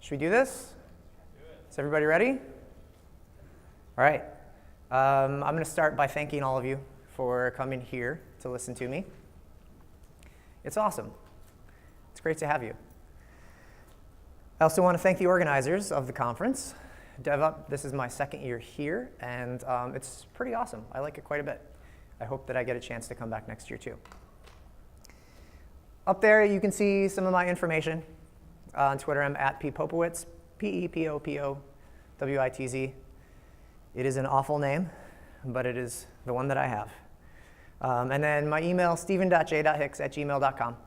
Should we do this? Is everybody ready? All right. I'm going to start by thanking all of you for coming here to listen to me. It's awesome. It's great to have you. I also want to thank the organizers of the conference. DevUp, this is my second year here, and it's pretty awesome. I like it quite a bit. I hope that I get a chance to come back next year, too. Up there, you can see some of my information. On Twitter, I'm at @ppopowitz, P-E-P-O-P-O-W-I-T-Z. It is an awful name, but it is the one that I have. And then my email, steven.j.hicks@gmail.com.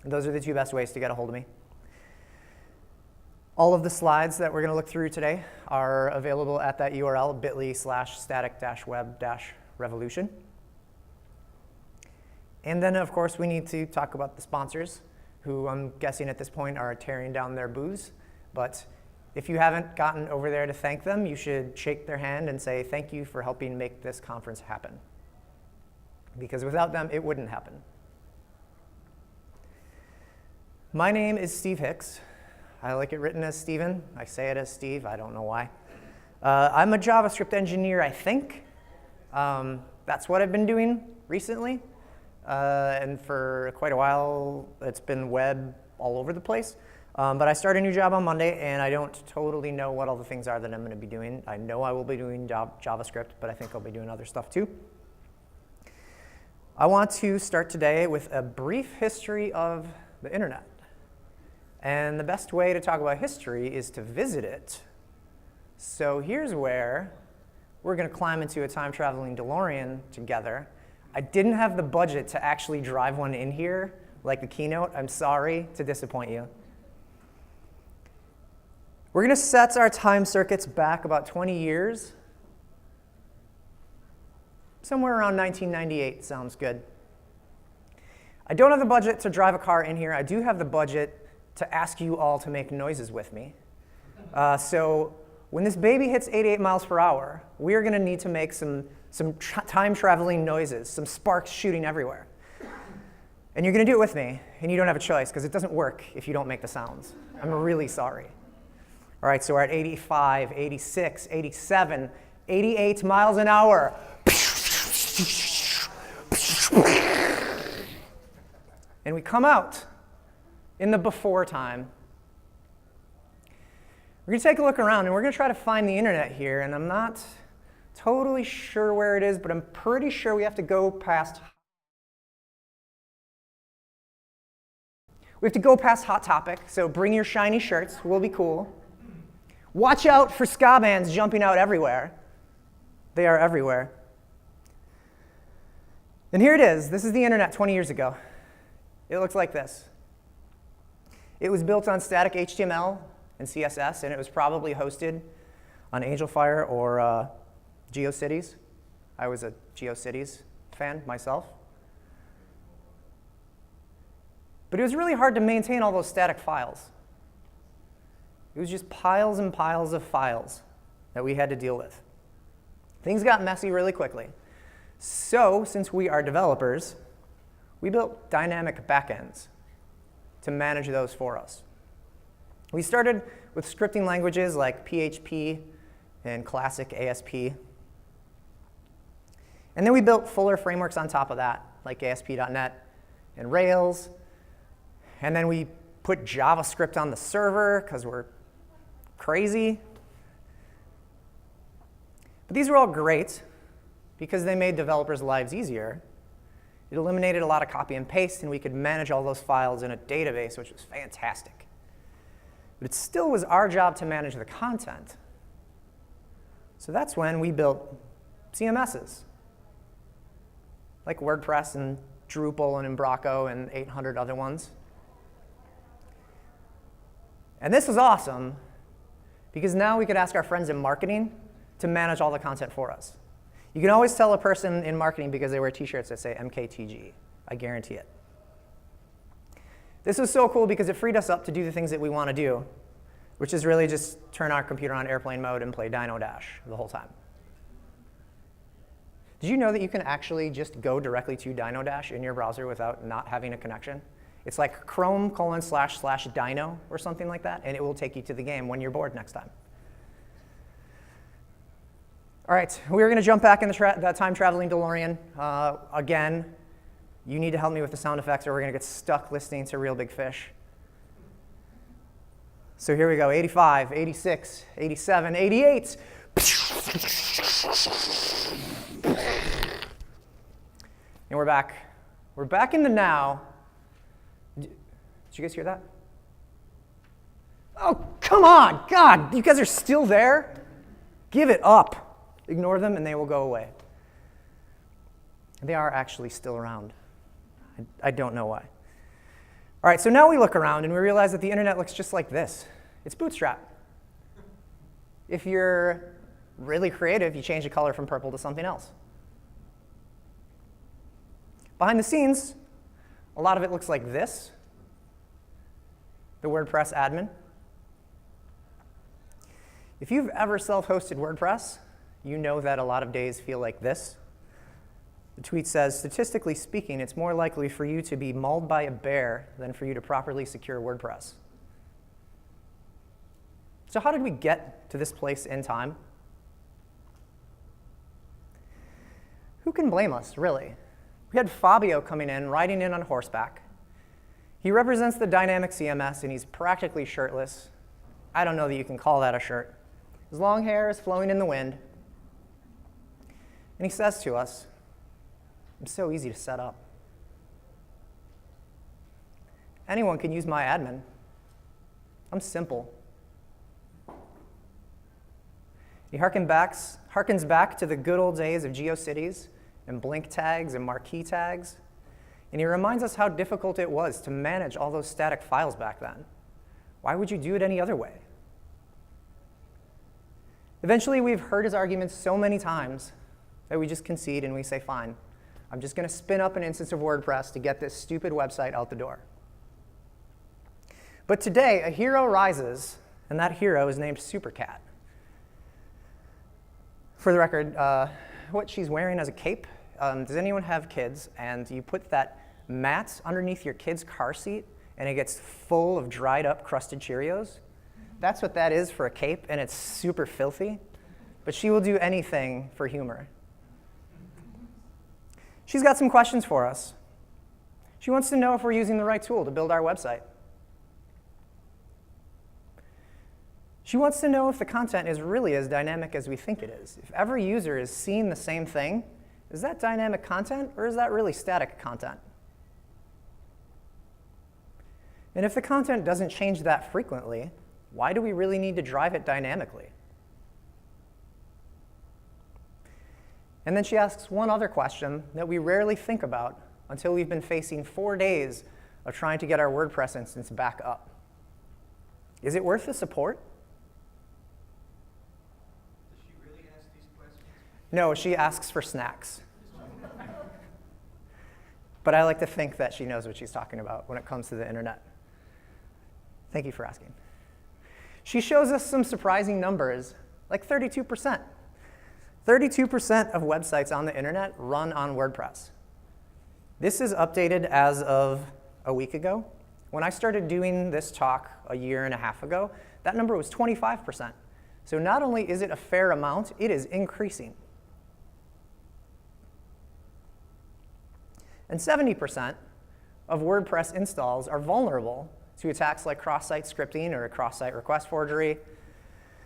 Those are the two best ways to get a hold of me. All of the slides that we're going to look through today are available at that URL, bit.ly/static-web-revolution. And then, of course, we need to talk about the sponsors, who I'm guessing at this point are tearing down their booths. But if you haven't gotten over there to thank them, you should shake their hand and say, thank you for helping make this conference happen. Because without them, it wouldn't happen. My name is Steve Hicks. I like it written as Steven. I say it as Steve. I don't know why. I'm a JavaScript engineer, I think. That's what I've been doing recently. And for quite a while, it's been web all over the place. But I start a new job on Monday, and I don't totally know what all the things are that I'm going to be doing. I know I will be doing JavaScript, but I think I'll be doing other stuff too. I want to start today with a brief history of the internet. And the best way to talk about history is to visit it. So here's where we're going to climb into a time-traveling DeLorean together. I didn't have the budget to actually drive one in here, like the keynote. I'm sorry to disappoint you. We're going to set our time circuits back about 20 years. Somewhere around 1998 sounds good. I don't have the budget to drive a car in here. I do have the budget to ask you all to make noises with me. So when this baby hits 88 miles per hour, we are going to need to make some time-traveling noises, some sparks shooting everywhere. And you're going to do it with me, and you don't have a choice, because it doesn't work if you don't make the sounds. I'm really sorry. All right, so we're at 85, 86, 87, 88 miles an hour. And we come out in the before time. We're going to take a look around, and we're going to try to find the internet here, and I'm not totally sure where it is, but I'm pretty sure we have to go past Hot Topic, so bring your shiny shirts, we'll be cool. Watch out for ska bands jumping out everywhere. They are everywhere. And here it is. This is the internet 20 years ago. It looks like this. It was built on static HTML and CSS, and it was probably hosted on AngelFire or GeoCities. I was a GeoCities fan myself. But it was really hard to maintain all those static files. It was just piles and piles of files that we had to deal with. Things got messy really quickly. So since we are developers, we built dynamic backends to manage those for us. We started with scripting languages like PHP and classic ASP. And then we built fuller frameworks on top of that, like ASP.NET and Rails. And then we put JavaScript on the server, because we're crazy. But these were all great, because they made developers' lives easier. It eliminated a lot of copy and paste, and we could manage all those files in a database, which was fantastic. But it still was our job to manage the content. So that's when we built CMSs, like WordPress and Drupal and Embraco and 800 other ones. And this was awesome, because now we could ask our friends in marketing to manage all the content for us. You can always tell a person in marketing because they wear t-shirts that say MKTG. I guarantee it. This was so cool because it freed us up to do the things that we want to do, which is really just turn our computer on airplane mode and play Dino Dash the whole time. Did you know that you can actually just go directly to Dino Dash in your browser without not having a connection? It's like Chrome://dino or something like that, and it will take you to the game when you're bored next time. All right, we're going to jump back in the time-traveling DeLorean. Again, you need to help me with the sound effects, or we're going to get stuck listening to Real Big Fish. So here we go, 85, 86, 87, 88. And we're back. We're back in the now. Did you guys hear that? Oh, come on, God, you guys are still there? Give it up. Ignore them and they will go away. They are actually still around. I don't know why. All right, so now we look around and we realize that the internet looks just like this. It's bootstrap. If you're really creative, you change the color from purple to something else. Behind the scenes, a lot of it looks like this, the WordPress admin. If you've ever self-hosted WordPress, you know that a lot of days feel like this. The tweet says, statistically speaking, it's more likely for you to be mauled by a bear than for you to properly secure WordPress. So how did we get to this place in time? Who can blame us, really? We had Fabio coming in, riding in on horseback. He represents the dynamic CMS, and he's practically shirtless. I don't know that you can call that a shirt. His long hair is flowing in the wind. And he says to us, I'm so easy to set up. Anyone can use my admin. I'm simple. He harkens back to the good old days of GeoCities and blink tags and marquee tags. And he reminds us how difficult it was to manage all those static files back then. Why would you do it any other way? Eventually, we've heard his arguments so many times that we just concede and we say, fine, I'm just going to spin up an instance of WordPress to get this stupid website out the door. But today, a hero rises, and that hero is named Supercat. For the record, what she's wearing as a cape, does anyone have kids? And you put that mat underneath your kid's car seat, and it gets full of dried up crusted Cheerios? That's what that is for a cape, and it's super filthy. But she will do anything for humor. She's got some questions for us. She wants to know if we're using the right tool to build our website. She wants to know if the content is really as dynamic as we think it is. If every user is seeing the same thing, is that dynamic content, or is that really static content? And if the content doesn't change that frequently, why do we really need to drive it dynamically? And then she asks one other question that we rarely think about until we've been facing 4 days of trying to get our WordPress instance back up. Is it worth the support? Does she really ask these questions? No, she asks for snacks. But I like to think that she knows what she's talking about when it comes to the internet. Thank you for asking. She shows us some surprising numbers, like 32%. 32% of websites on the internet run on WordPress. This is updated as of a week ago. When I started doing this talk a year and a half ago, that number was 25%. So not only is it a fair amount, it is increasing. And 70% of WordPress installs are vulnerable to attacks like cross-site scripting or cross-site request forgery,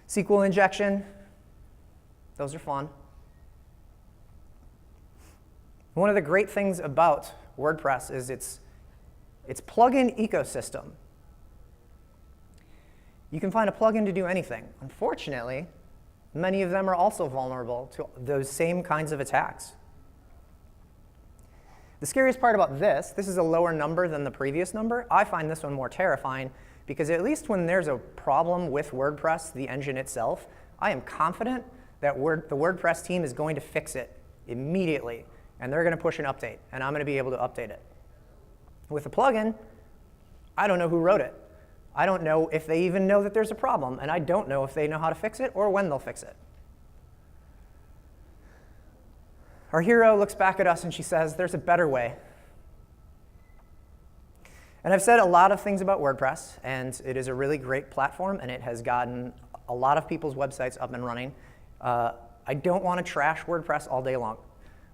SQL injection. Those are fun. One of the great things about WordPress is its plugin ecosystem. You can find a plugin to do anything. Unfortunately, many of them are also vulnerable to those same kinds of attacks. The scariest part about this is a lower number than the previous number. I find this one more terrifying because at least when there's a problem with WordPress, the engine itself, I am confident that the WordPress team is going to fix it immediately, and they're going to push an update, and I'm going to be able to update it. With a plugin, I don't know who wrote it. I don't know if they even know that there's a problem, and I don't know if they know how to fix it or when they'll fix it. Our hero looks back at us and she says, there's a better way. And I've said a lot of things about WordPress, and it is a really great platform, and it has gotten a lot of people's websites up and running. I don't want to trash WordPress all day long.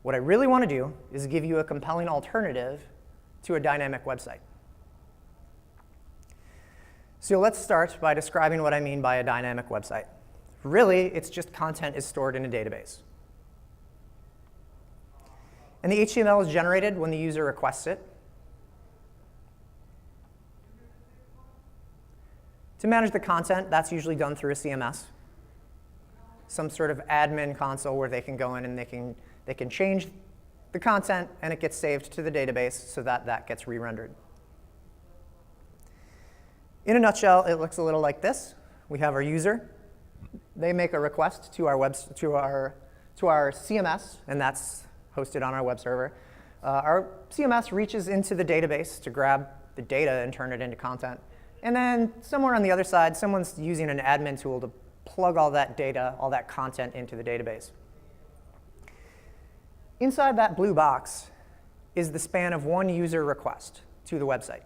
What I really want to do is give you a compelling alternative to a dynamic website. So let's start by describing what I mean by a dynamic website. Really, it's just content is stored in a database. And the HTML is generated when the user requests it. To manage the content, that's usually done through a CMS. Some sort of admin console where they can go in and they can change the content, and it gets saved to the database so that that gets re-rendered. In a nutshell, it looks a little like this. We have our user. They make a request to our CMS, and that's hosted on our web server. Our CMS reaches into the database to grab the data and turn it into content. And then somewhere on the other side, someone's using an admin tool to plug all that data, all that content into the database. Inside that blue box is the span of one user request to the website.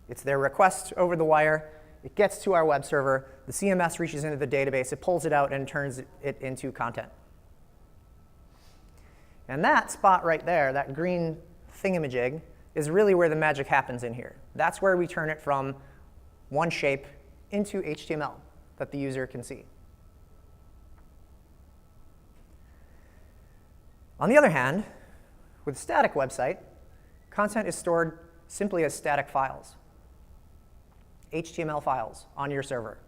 It's their request over the wire. It gets to our web server. The CMS reaches into the database. It pulls it out and turns it into content. And that spot right there, that green thingamajig, is really where the magic happens in here. That's where we turn it from one shape into HTML that the user can see. On the other hand, with a static website, content is stored simply as static files, HTML files on your server.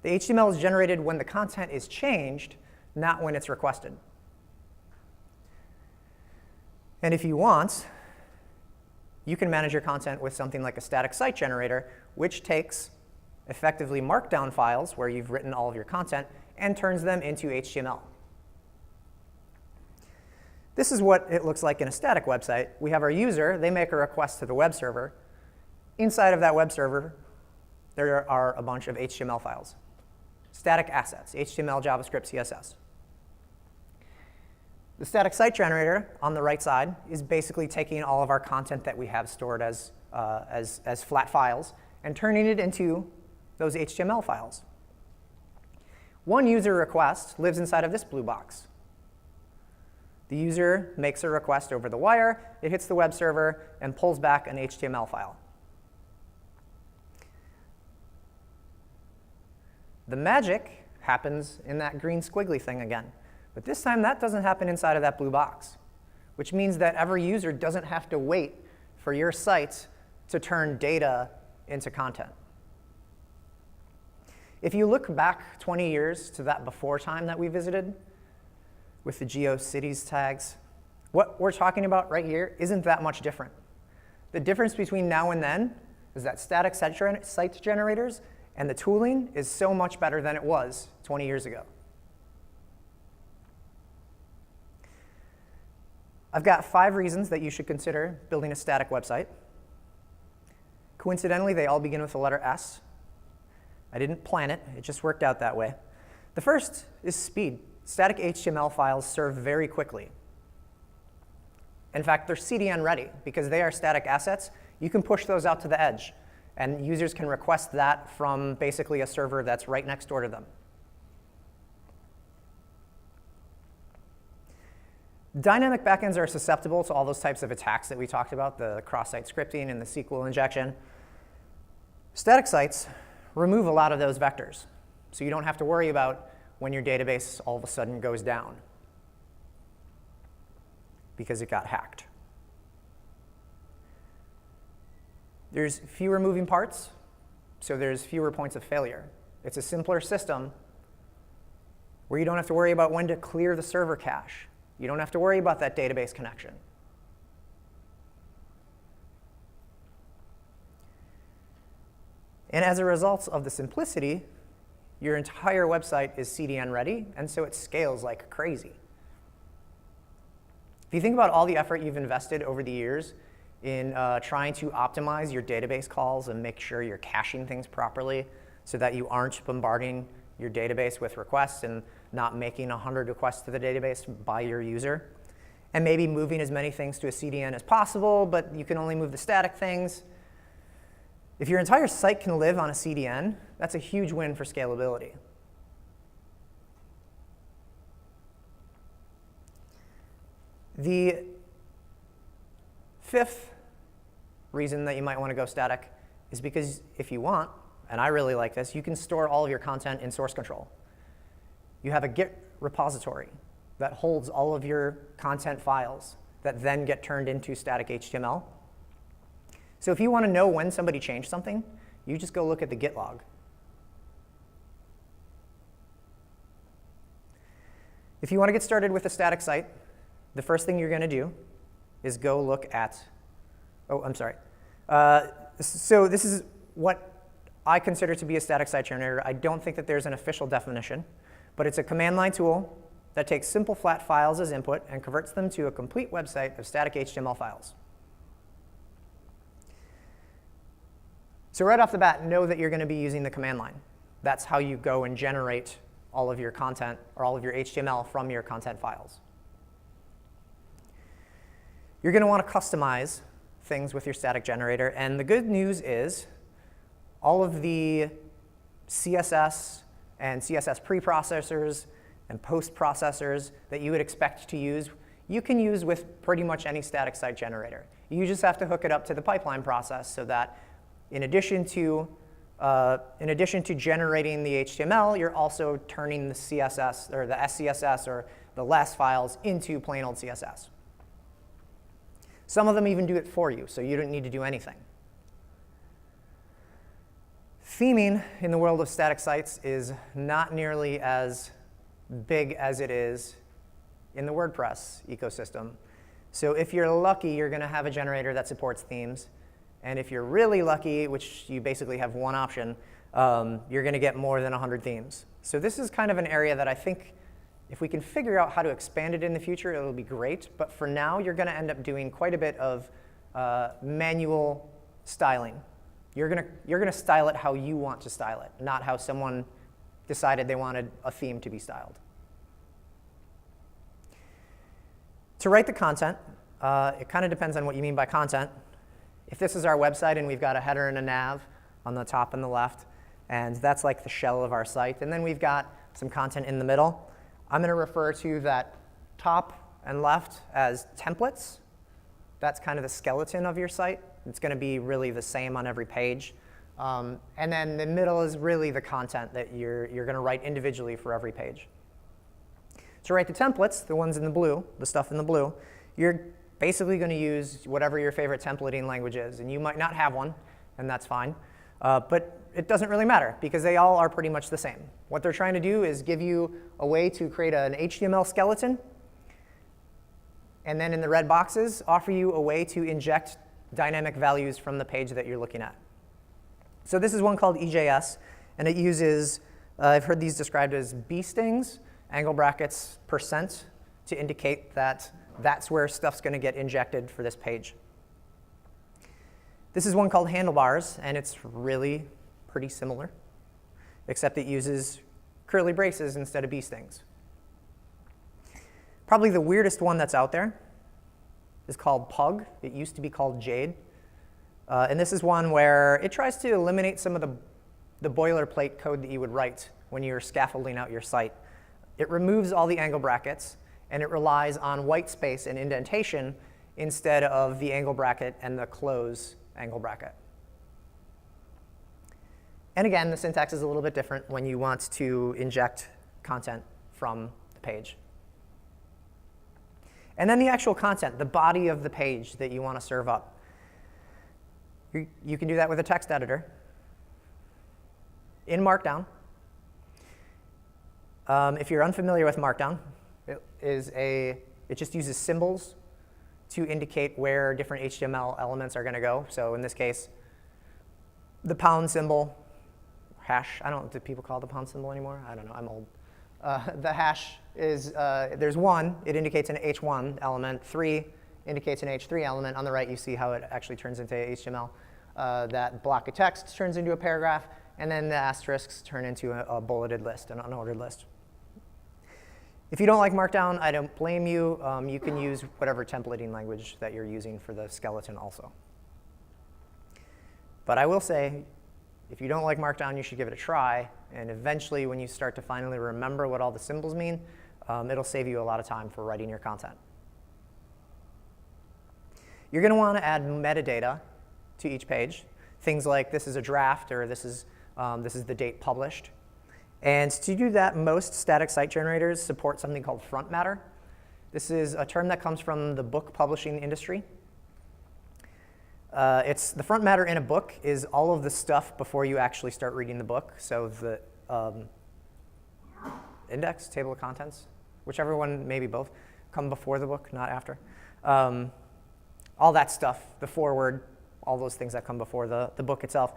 The HTML is generated when the content is changed, not when it's requested. And if you want, you can manage your content with something like a static site generator, which takes effectively Markdown files where you've written all of your content and turns them into HTML. This is what it looks like in a static website. We have our user. They make a request to the web server. Inside of that web server, there are a bunch of HTML files, static assets, HTML, JavaScript, CSS. The static site generator on the right side is basically taking all of our content that we have stored as flat files and turning it into those HTML files. One user request lives inside of this blue box. The user makes a request over the wire. It hits the web server and pulls back an HTML file. The magic happens in that green squiggly thing again. But this time, that doesn't happen inside of that blue box, which means that every user doesn't have to wait for your site to turn data into content. If you look back 20 years to that before time that we visited with the GeoCities tags, what we're talking about right here isn't that much different. The difference between now and then is that static site generators and the tooling is so much better than it was 20 years ago. I've got 5 reasons that you should consider building a static website. Coincidentally, they all begin with the letter S. I didn't plan it. It just worked out that way. The first is speed. Static HTML files serve very quickly. In fact, they're CDN ready. Because they are static assets, you can push those out to the edge. And users can request that from basically a server that's right next door to them. Dynamic backends are susceptible to all those types of attacks that we talked about, the cross-site scripting and the SQL injection. Static sites remove a lot of those vectors. So you don't have to worry about when your database all of a sudden goes down because it got hacked. There's fewer moving parts, so there's fewer points of failure. It's a simpler system where you don't have to worry about when to clear the server cache. You don't have to worry about that database connection. And as a result of the simplicity, your entire website is CDN ready, and so it scales like crazy. If you think about all the effort you've invested over the years in trying to optimize your database calls and make sure you're caching things properly so that you aren't bombarding your database with requests and not making 100 requests to the database by your user, and maybe moving as many things to a CDN as possible, but you can only move the static things. If your entire site can live on a CDN, that's a huge win for scalability. The fifth reason that you might want to go static is because if you want, and I really like this, you can store all of your content in source control. You have a Git repository that holds all of your content files that then get turned into static HTML. So if you want to know when somebody changed something, you just go look at the Git log. If you want to get started with a static site, the first thing you're going to do is go look at, so this is what I consider to be a static site generator. I don't think that there's an official definition, but it's a command line tool that takes simple flat files as input and converts them to a complete website of static HTML files. So right off the bat, know that you're going to be using the command line. That's how you go and generate all of your content or all of your HTML from your content files. You're going to want to customize things with your static generator. And the good news is all of the CSS and CSS preprocessors and post-processors that you would expect to use, you can use with pretty much any static site generator. You just have to hook it up to the pipeline process so that in addition to generating the HTML, you're also turning the CSS or the SCSS or the less files into plain old CSS. Some of them even do it for you, so you don't need to do anything. Theming in the world of static sites is not nearly as big as it is in the WordPress ecosystem. So if you're lucky, you're going to have a generator that supports themes. And if you're really lucky, which you basically have one option, you're going to get more than 100 themes. So this is kind of an area that I think if we can figure out how to expand it in the future, it'll be great. But for now, you're going to end up doing quite a bit of manual styling. You're going to style it how you want to style it, not how someone decided they wanted a theme to be styled. To write the content, it kind of depends on what you mean by content. If this is our website and we've got a header and a nav on the top and the left, and that's like the shell of our site, and then we've got some content in the middle, I'm going to refer to that top and left as templates. That's kind of the skeleton of your site. It's going to be really the same on every page. And then the middle is really the content that you're going to write individually for every page. To write the templates, the ones in the blue, the stuff in the blue, you're basically going to use whatever your favorite templating language is. And you might not have one, and that's fine. But it doesn't really matter, because they all are pretty much the same. What they're trying to do is give you a way to create an HTML skeleton, and then in the red boxes, offer you a way to inject dynamic values from the page that you're looking at. So this is one called EJS, and it uses, I've heard these described as bee stings, angle brackets, %, to indicate that that's where stuff's going to get injected for this page. This is one called handlebars, and it's really pretty similar, except it uses curly braces instead of bee stings. Probably the weirdest one that's out there is called Pug. It used to be called Jade. And this is one where it tries to eliminate some of the boilerplate code that you would write when you're scaffolding out your site. It removes all the angle brackets, and it relies on white space and indentation instead of the angle bracket and the close angle bracket. And again, the syntax is a little bit different when you want to inject content from the page. And then the actual content, the body of the page that you want to serve up. You can do that with a text editor in Markdown. If you're unfamiliar with Markdown, it just uses symbols to indicate where different HTML elements are going to go. So in this case, the pound symbol, hash, I don't know, do people call it the pound symbol anymore? I don't know, I'm old. The hash is, there's 1, it indicates an H1 element, 3 indicates an H3 element. On the right, you see how it actually turns into HTML. That block of text turns into a paragraph, and then the asterisks turn into a bulleted list, an unordered list. If you don't like Markdown, I don't blame you. You can use whatever templating language that you're using for the skeleton also. But I will say, if you don't like Markdown, you should give it a try. And eventually, when you start to finally remember what all the symbols mean, it'll save you a lot of time for writing your content. You're going to want to add metadata to each page. Things like this is a draft, or this is the date published. And to do that, most static site generators support something called front matter. This is a term that comes from the book publishing industry. The front matter in a book is all of the stuff before you actually start reading the book. So the index, table of contents, whichever one, maybe both, come before the book, not after. All that stuff, the foreword, all those things that come before the book itself.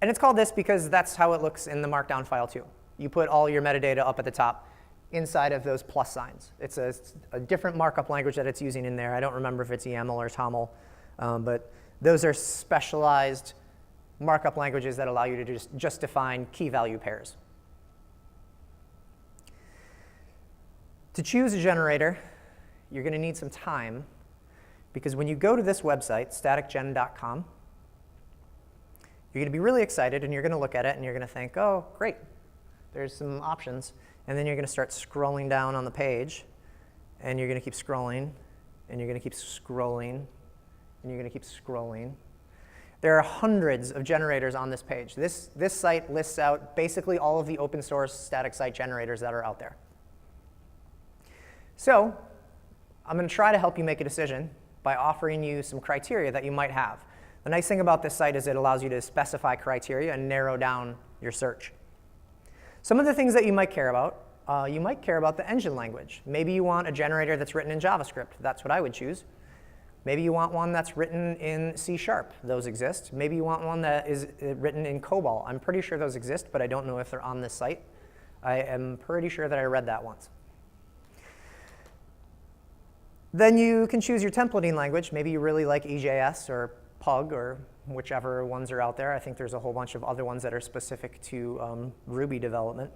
And it's called this because that's how it looks in the Markdown file too. You put all your metadata up at the top inside of those plus signs. It's a different markup language that it's using in there. I don't remember if it's YAML or TOML, but those are specialized markup languages that allow you to just define key value pairs. To choose a generator, you're going to need some time, because when you go to this website, staticgen.com, you're going to be really excited, and you're going to look at it, and you're going to think, oh, great, there's some options. And then you're going to start scrolling down on the page, and you're going to keep scrolling, and you're going to keep scrolling, and you're going to keep scrolling. There are hundreds of generators on this page. This site lists out basically all of the open source static site generators that are out there. So I'm going to try to help you make a decision by offering you some criteria that you might have. The nice thing about this site is it allows you to specify criteria and narrow down your search. Some of the things that you might care about the engine language. Maybe you want a generator that's written in JavaScript. That's what I would choose. Maybe you want one that's written in C#. Those exist. Maybe you want one that is written in COBOL. I'm pretty sure those exist, but I don't know if they're on this site. I am pretty sure that I read that once. Then you can choose your templating language. Maybe you really like EJS or Pug or whichever ones are out there. I think there's a whole bunch of other ones that are specific to Ruby development.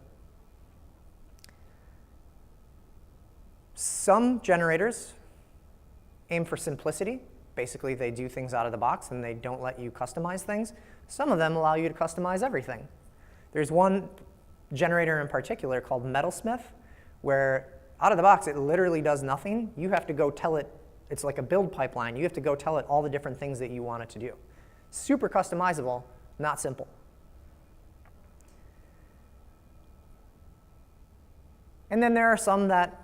Some generators aim for simplicity. Basically, they do things out of the box, and they don't let you customize things. Some of them allow you to customize everything. There's one generator in particular called Metalsmith, where out of the box, it literally does nothing. You have to go tell it. It's like a build pipeline. You have to go tell it all the different things that you want it to do. Super customizable, not simple. And then there are some that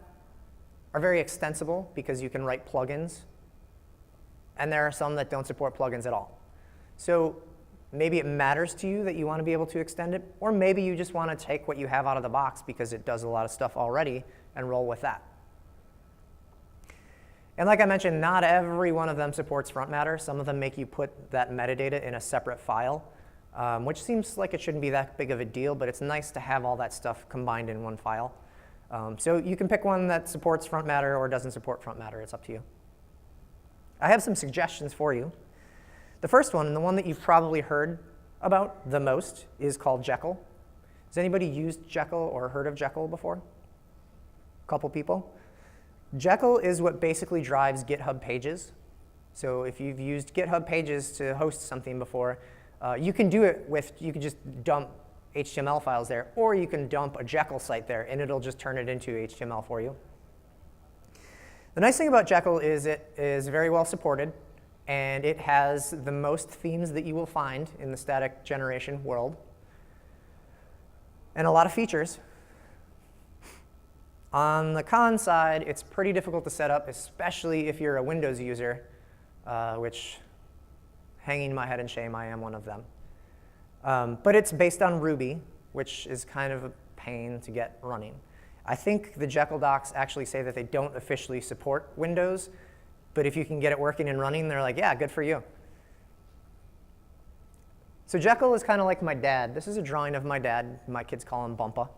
are very extensible because you can write plugins. And there are some that don't support plugins at all. So maybe it matters to you that you want to be able to extend it, or maybe you just want to take what you have out of the box because it does a lot of stuff already and roll with that. And like I mentioned, not every one of them supports front matter. Some of them make you put that metadata in a separate file, which seems like it shouldn't be that big of a deal, but it's nice to have all that stuff combined in one file. So you can pick one that supports front matter or doesn't support front matter. It's up to you. I have some suggestions for you. The first one, and the one that you've probably heard about the most, is called Jekyll. Has anybody used Jekyll or heard of Jekyll before? A couple people. Jekyll is what basically drives GitHub pages. So if you've used GitHub pages to host something before, you can do it with, you can just dump HTML files there, or you can dump a Jekyll site there, and it'll just turn it into HTML for you. The nice thing about Jekyll is it is very well supported, and it has the most themes that you will find in the static generation world, and a lot of features. On the con side, it's pretty difficult to set up, especially if you're a Windows user, which, hanging my head in shame, I am one of them. But it's based on Ruby, which is kind of a pain to get running. I think the Jekyll docs actually say that they don't officially support Windows, but if you can get it working and running, they're like, yeah, good for you. So Jekyll is kind of like my dad. This is a drawing of my dad. My kids call him Bumpa.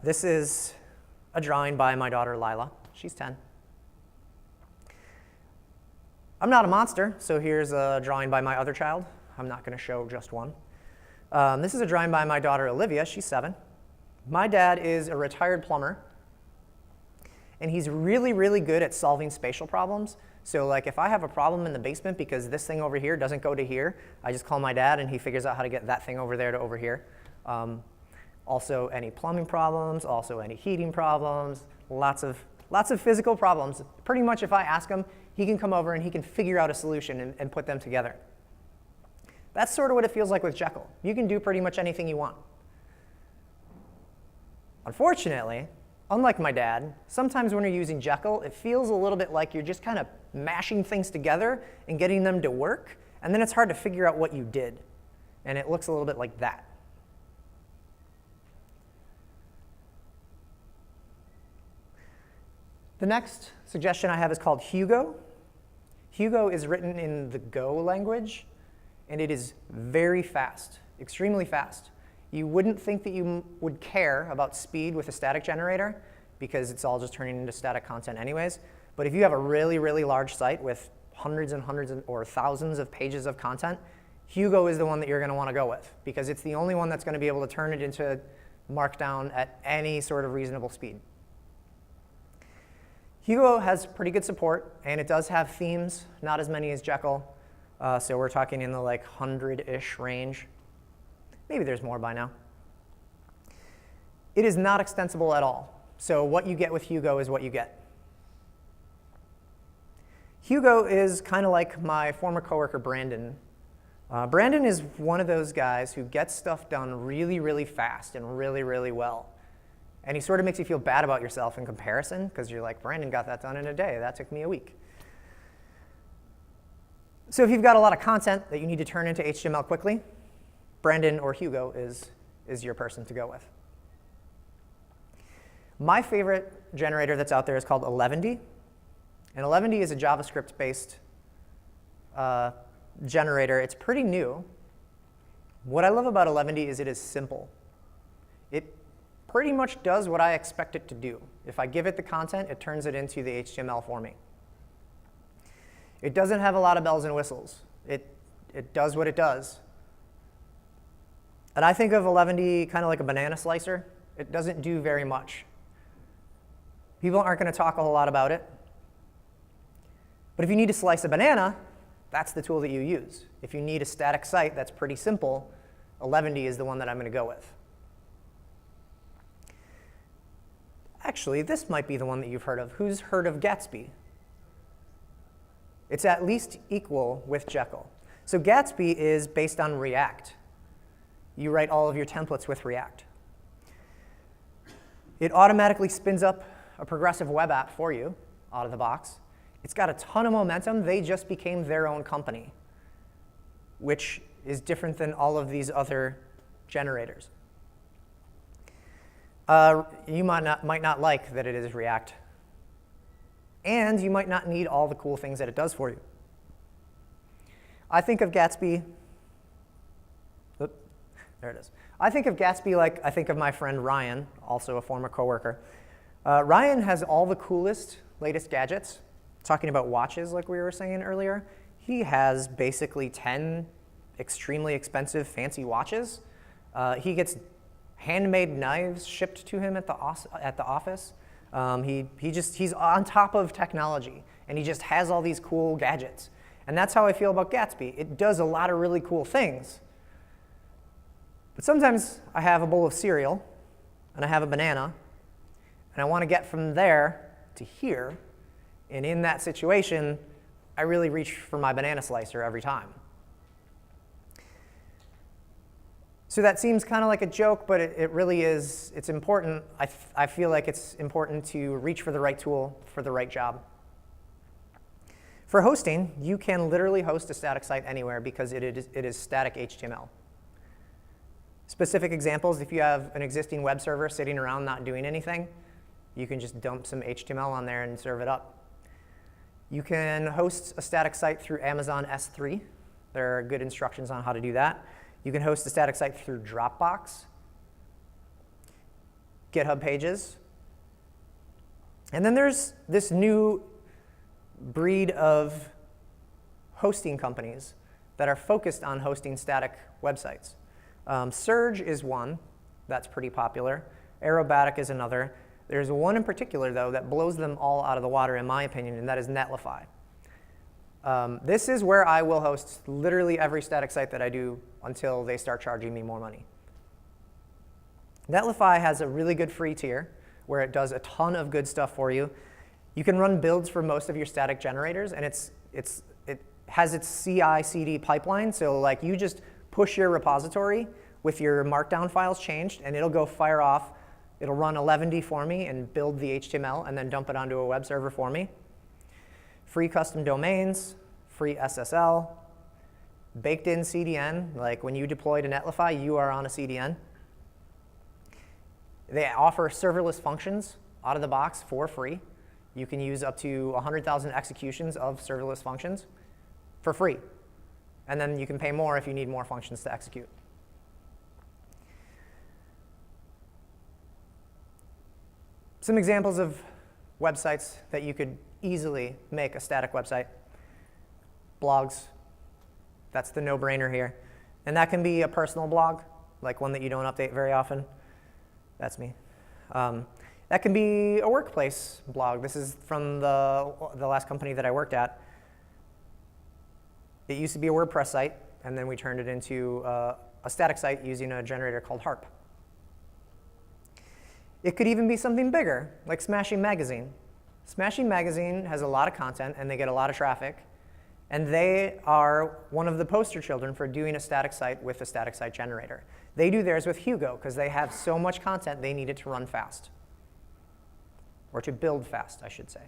This is a drawing by my daughter, Lila. She's 10. I'm not a monster, so here's a drawing by my other child. I'm not going to show just one. This is a drawing by my daughter, Olivia. She's 7. My dad is a retired plumber, and he's really, really good at solving spatial problems. So like if I have a problem in the basement because this thing over here doesn't go to here, I just call my dad and he figures out how to get that thing over there to over here. Also any plumbing problems, also any heating problems, lots of physical problems. Pretty much if I ask him, he can come over and he can figure out a solution and put them together. That's sort of what it feels like with Jekyll. You can do pretty much anything you want. Unfortunately, unlike my dad, sometimes when you're using Jekyll, it feels a little bit like you're just kind of mashing things together and getting them to work, and then it's hard to figure out what you did. And it looks a little bit like that. The next suggestion I have is called Hugo. Hugo is written in the Go language, and it is very fast, extremely fast. You wouldn't think that you would care about speed with a static generator because it's all just turning into static content anyways. But if you have a really, really large site with hundreds and hundreds or thousands of pages of content, Hugo is the one that you're going to want to go with because it's the only one that's going to be able to turn it into Markdown at any sort of reasonable speed. Hugo has pretty good support, and it does have themes, not as many as Jekyll. So we're talking in the like 100-ish range. Maybe there's more by now. It is not extensible at all. So what you get with Hugo is what you get. Hugo is kind of like my former coworker, Brandon. Brandon is one of those guys who gets stuff done really, really fast and really, really well. And he sort of makes you feel bad about yourself in comparison, because you're like, Brandon got that done in a day. That took me a week. So if you've got a lot of content that you need to turn into HTML quickly, Brandon or Hugo is your person to go with. My favorite generator that's out there is called Eleventy. And Eleventy is a JavaScript-based generator. It's pretty new. What I love about Eleventy is it is simple. It pretty much does what I expect it to do. If I give it the content, it turns it into the HTML for me. It doesn't have a lot of bells and whistles. It does what it does. And I think of Eleventy kind of like a banana slicer. It doesn't do very much. People aren't going to talk a whole lot about it. But if you need to slice a banana, that's the tool that you use. If you need a static site that's pretty simple, Eleventy is the one that I'm going to go with. Actually, this might be the one that you've heard of. Who's heard of Gatsby? It's at least equal with Jekyll. So Gatsby is based on React. You write all of your templates with React. It automatically spins up a progressive web app for you out of the box. It's got a ton of momentum. They just became their own company, which is different than all of these other generators. You might not like that it is React. And you might not need all the cool things that it does for you. I think of Gatsby. There it is. I think of Gatsby like I think of my friend Ryan, also a former coworker. Ryan has all the coolest, latest gadgets. Talking about watches like we were saying earlier, he has basically 10 extremely expensive fancy watches. He gets handmade knives shipped to him at the office. He's on top of technology, and he just has all these cool gadgets. And that's how I feel about Gatsby. It does a lot of really cool things. But sometimes I have a bowl of cereal, and I have a banana, and I want to get from there to here. And in that situation, I really reach for my banana slicer every time. So that seems kind of like a joke, but it really is. It's important. I feel like it's important to reach for the right tool for the right job. For hosting, you can literally host a static site anywhere because it is static HTML. Specific examples, if you have an existing web server sitting around not doing anything, you can just dump some HTML on there and serve it up. You can host a static site through Amazon S3. There are good instructions on how to do that. You can host a static site through Dropbox, GitHub Pages. And then there's this new breed of hosting companies that are focused on hosting static websites. Surge is one that's pretty popular. Aerobatic is another. There's one in particular, though, that blows them all out of the water, in my opinion, and that is Netlify. This is where I will host literally every static site that I do until they start charging me more money. Netlify has a really good free tier where it does a ton of good stuff for you. You can run builds for most of your static generators, and it has its CI/CD pipeline. So like you just push your repository with your Markdown files changed, and it'll go fire off. It'll run 11D for me and build the HTML and then dump it onto a web server for me. Free custom domains, free SSL, baked in CDN. Like when you deploy to Netlify, you are on a CDN. They offer serverless functions out of the box for free. You can use up to 100,000 executions of serverless functions for free. And then you can pay more if you need more functions to execute. Some examples of websites that you could easily make a static website. Blogs. That's the no-brainer here. And that can be a personal blog, like one that you don't update very often. That's me. That can be a workplace blog. This is from the last company that I worked at. It used to be a WordPress site, and then we turned it into a static site using a generator called Harp. It could even be something bigger, like Smashing Magazine. Smashing Magazine has a lot of content, and they get a lot of traffic. And they are one of the poster children for doing a static site with a static site generator. They do theirs with Hugo, because they have so much content, they need it to run fast. Or to build fast, I should say.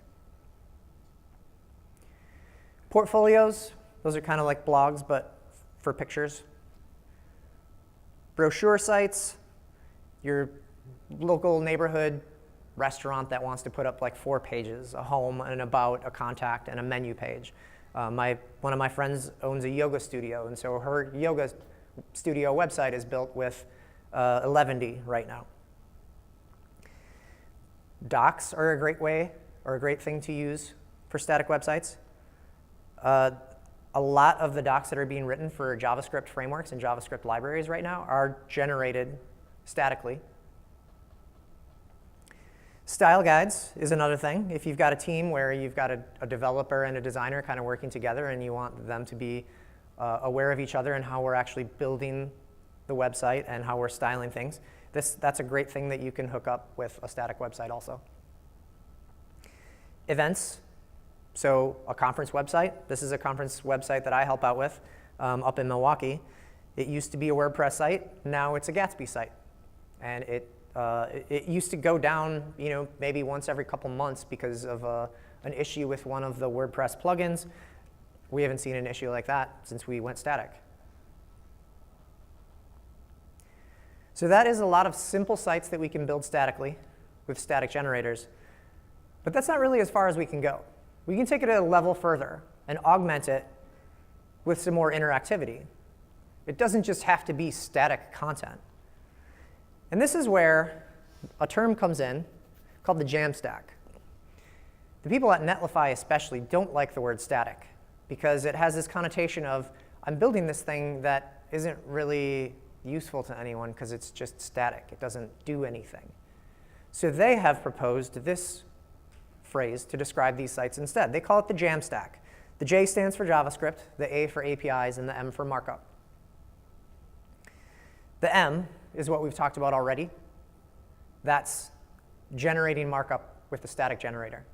Portfolios, those are kind of like blogs, but for pictures. Brochure sites, your local neighborhood restaurant that wants to put up like 4 pages, a home, an about, a contact, and a menu page. One of my friends owns a yoga studio, and so her yoga studio website is built with 11D right now. Docs are a great way, or a great thing to use for static websites. A lot of the docs that are being written for JavaScript frameworks and JavaScript libraries right now are generated statically. Style guides is another thing. If you've got a team where you've got a developer and a designer kind of working together and you want them to be aware of each other and how we're actually building the website and how we're styling things, that's a great thing that you can hook up with a static website also. Events. So a conference website. This is a conference website that I help out with up in Milwaukee. It used to be a WordPress site. Now it's a Gatsby site. And it used to go down, maybe once every couple months because of an issue with one of the WordPress plugins. We haven't seen an issue like that since we went static. So that is a lot of simple sites that we can build statically with static generators. But that's not really as far as we can go. We can take it a level further and augment it with some more interactivity. It doesn't just have to be static content. And this is where a term comes in called the Jamstack. The people at Netlify especially don't like the word static because it has this connotation of, I'm building this thing that isn't really useful to anyone because it's just static. It doesn't do anything. So they have proposed this phrase to describe these sites instead. They call it the Jamstack. The J stands for JavaScript, the A for APIs, and the M for markup. The M is what we've talked about already. That's generating markup with the static generator.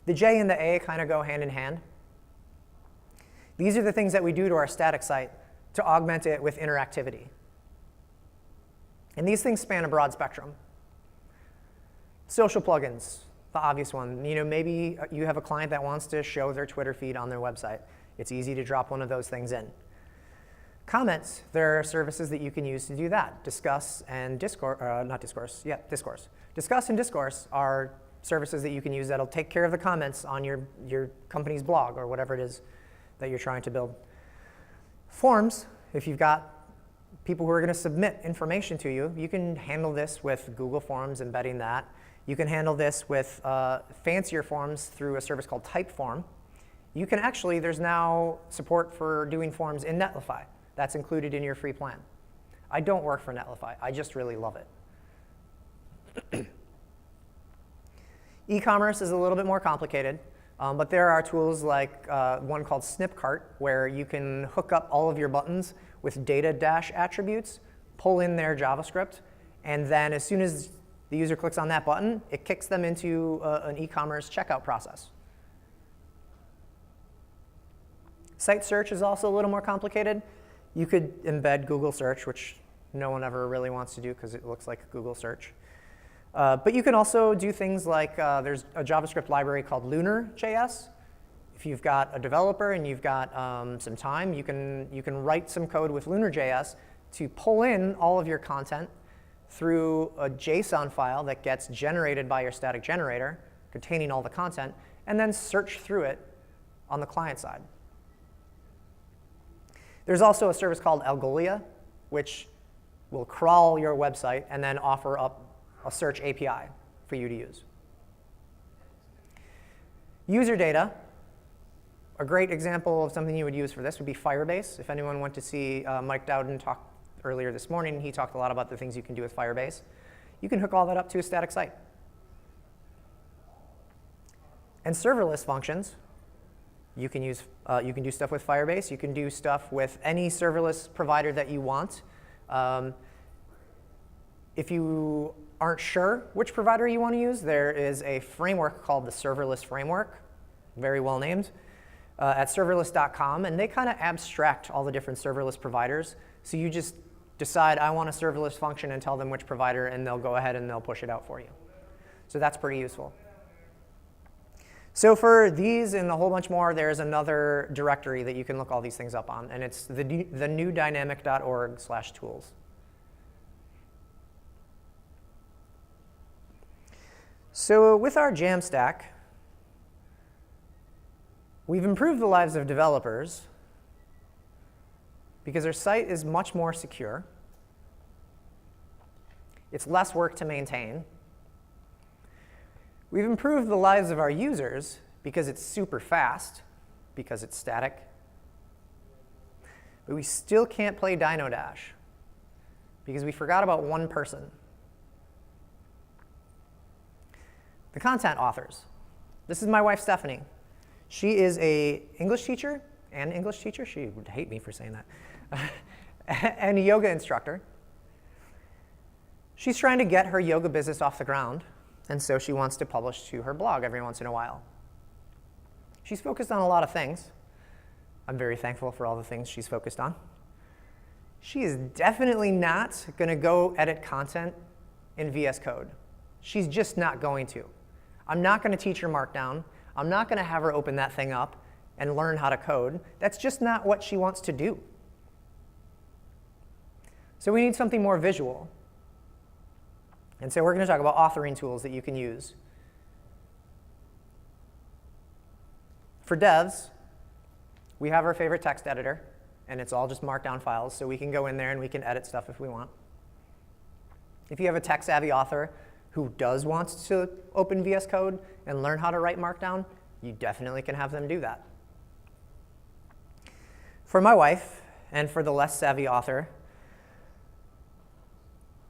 The J and the A kind of go hand in hand. These are the things that we do to our static site to augment it with interactivity. And these things span a broad spectrum. Social plugins, the obvious one. Maybe you have a client that wants to show their Twitter feed on their website. It's easy to drop one of those things in. Comments, there are services that you can use to do that. Discuss and Discourse. Discuss and Discourse are services that you can use that'll take care of the comments on your company's blog or whatever it is that you're trying to build. Forms, if you've got people who are going to submit information to you, you can handle this with Google Forms, embedding that. You can handle this with fancier forms through a service called Typeform. You can actually, there's now support for doing forms in Netlify. That's included in your free plan. I don't work for Netlify. I just really love it. E-commerce is a little bit more complicated, but there are tools like one called Snipcart, where you can hook up all of your buttons with data dash attributes, pull in their JavaScript, and then as soon as the user clicks on that button, it kicks them into an e-commerce checkout process. Site search is also a little more complicated. You could embed Google search, which no one ever really wants to do because it looks like Google search. But you can also do things like there's a JavaScript library called Lunar.js. If you've got a developer and you've got some time, you can write some code with Lunar.js to pull in all of your content through a JSON file that gets generated by your static generator containing all the content, and then search through it on the client side. There's also a service called Algolia, which will crawl your website and then offer up a search API for you to use. User data, a great example of something you would use for this would be Firebase. If anyone went to see Mike Dowden talk earlier this morning, he talked a lot about the things you can do with Firebase. You can hook all that up to a static site. And serverless functions, you can do stuff with Firebase. You can do stuff with any serverless provider that you want. If you aren't sure which provider you want to use, there is a framework called the Serverless Framework, very well named, at serverless.com. And they kind of abstract all the different serverless providers. So you just decide, I want a serverless function, and tell them which provider, and they'll go ahead and they'll push it out for you. So that's pretty useful. So for these and a whole bunch more, there's another directory that you can look all these things up on, and it's the newdynamic.org/tools. So with our Jamstack, we've improved the lives of developers because our site is much more secure. It's less work to maintain. We've improved the lives of our users because it's super fast, because it's static. But we still can't play Dino Dash because we forgot about one person. The content authors. This is my wife, Stephanie. She is an English teacher, she would hate me for saying that, and a yoga instructor. She's trying to get her yoga business off the ground, and so she wants to publish to her blog every once in a while. She's focused on a lot of things. I'm very thankful for all the things she's focused on. She is definitely not going to go edit content in VS Code. She's just not going to. I'm not going to teach her Markdown. I'm not going to have her open that thing up and learn how to code. That's just not what she wants to do. So we need something more visual. And so we're going to talk about authoring tools that you can use. For devs, we have our favorite text editor, and it's all just Markdown files, so we can go in there and we can edit stuff if we want. If you have a tech-savvy author who does want to open VS Code and learn how to write Markdown, you definitely can have them do that. For my wife, and for the less savvy author,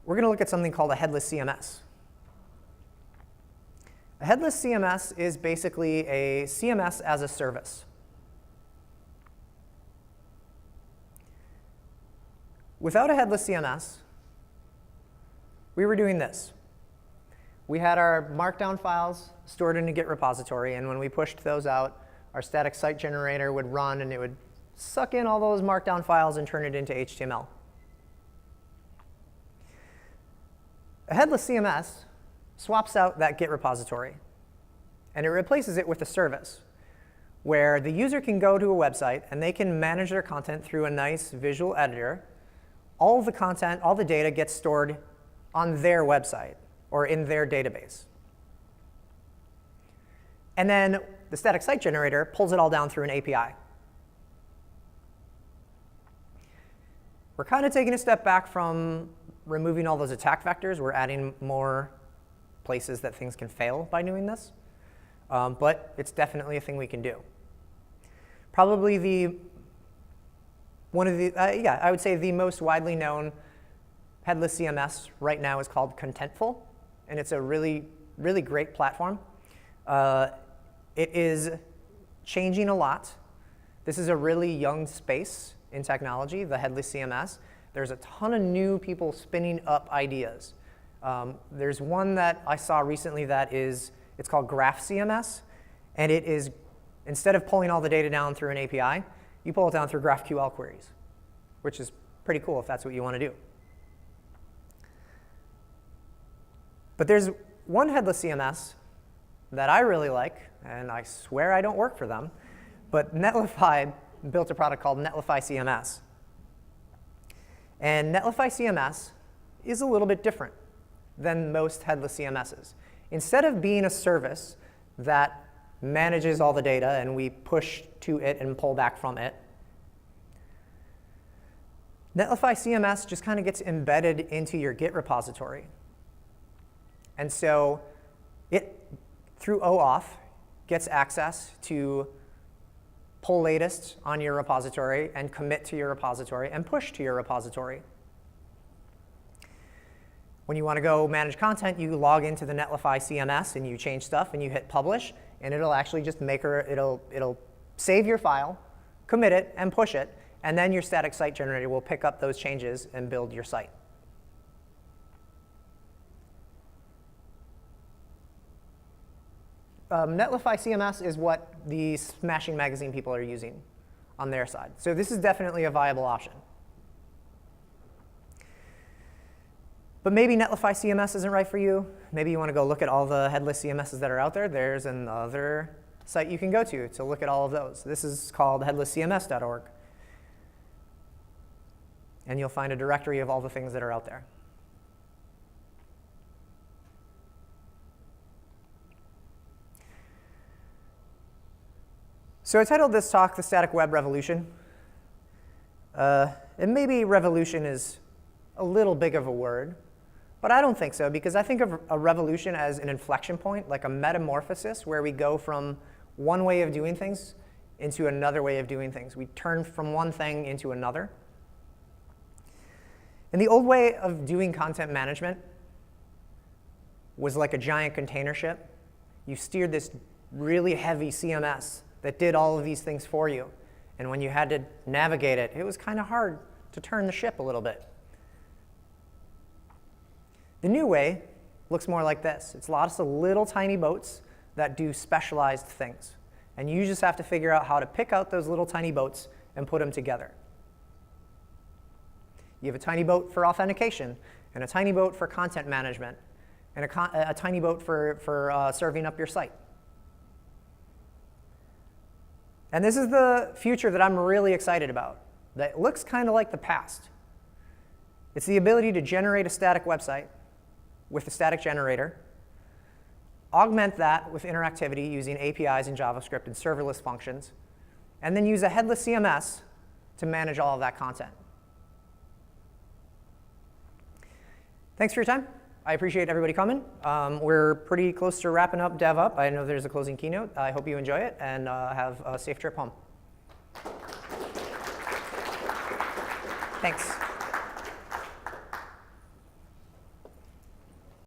we're going to look at something called a headless CMS. A headless CMS is basically a CMS as a service. Without a headless CMS, we were doing this. We had our Markdown files stored in a Git repository, and when we pushed those out, our static site generator would run, and it would suck in all those Markdown files and turn it into HTML. A headless CMS swaps out that Git repository, and it replaces it with a service where the user can go to a website, and they can manage their content through a nice visual editor. All the content, all the data gets stored on their website or in their database. And then the static site generator pulls it all down through an API. We're kind of taking a step back from removing all those attack vectors. We're adding more places that things can fail by doing this. But it's definitely a thing we can do. Probably I would say the most widely known headless CMS right now is called Contentful. and it's a really, really great platform. It is changing a lot. This is a really young space in technology, the Headless CMS. There's a ton of new people spinning up ideas. There's one that I saw recently it's called Graph CMS, and it is, instead of pulling all the data down through an API, you pull it down through GraphQL queries, which is pretty cool if that's what you want to do. But there's one Headless CMS that I really like, and I swear I don't work for them, but Netlify built a product called Netlify CMS. And Netlify CMS is a little bit different than most Headless CMSs. Instead of being a service that manages all the data and we push to it and pull back from it, Netlify CMS just kind of gets embedded into your Git repository. And so it, through OAuth, gets access to pull latest on your repository and commit to your repository and push to your repository. When you want to go manage content, you log into the Netlify CMS and you change stuff and you hit publish, and it'll actually just it'll save your file, commit it, and push it, and then your static site generator will pick up those changes and build your site. Netlify CMS is what the Smashing Magazine people are using on their side. So this is definitely a viable option. But maybe Netlify CMS isn't right for you. Maybe you want to go look at all the Headless CMSs that are out there. There's another site you can go to look at all of those. This is called headlesscms.org. And you'll find a directory of all the things that are out there. So I titled this talk The Static Web Revolution. And maybe revolution is a little big of a word, but I don't think so, because I think of a revolution as an inflection point, like a metamorphosis, where we go from one way of doing things into another way of doing things. We turn from one thing into another. And the old way of doing content management was like a giant container ship. You steered this really heavy CMS that did all of these things for you. And when you had to navigate it, it was kind of hard to turn the ship a little bit. The new way looks more like this. It's lots of little tiny boats that do specialized things. And you just have to figure out how to pick out those little tiny boats and put them together. You have a tiny boat for authentication, and a tiny boat for content management, and a tiny boat for serving up your site. And this is the future that I'm really excited about, that looks kind of like the past. It's the ability to generate a static website with a static generator, augment that with interactivity using APIs and JavaScript and serverless functions, and then use a headless CMS to manage all of that content. Thanks for your time. I appreciate everybody coming. We're pretty close to wrapping up DevUp. I know there's a closing keynote. I hope you enjoy it and have a safe trip home. Thanks.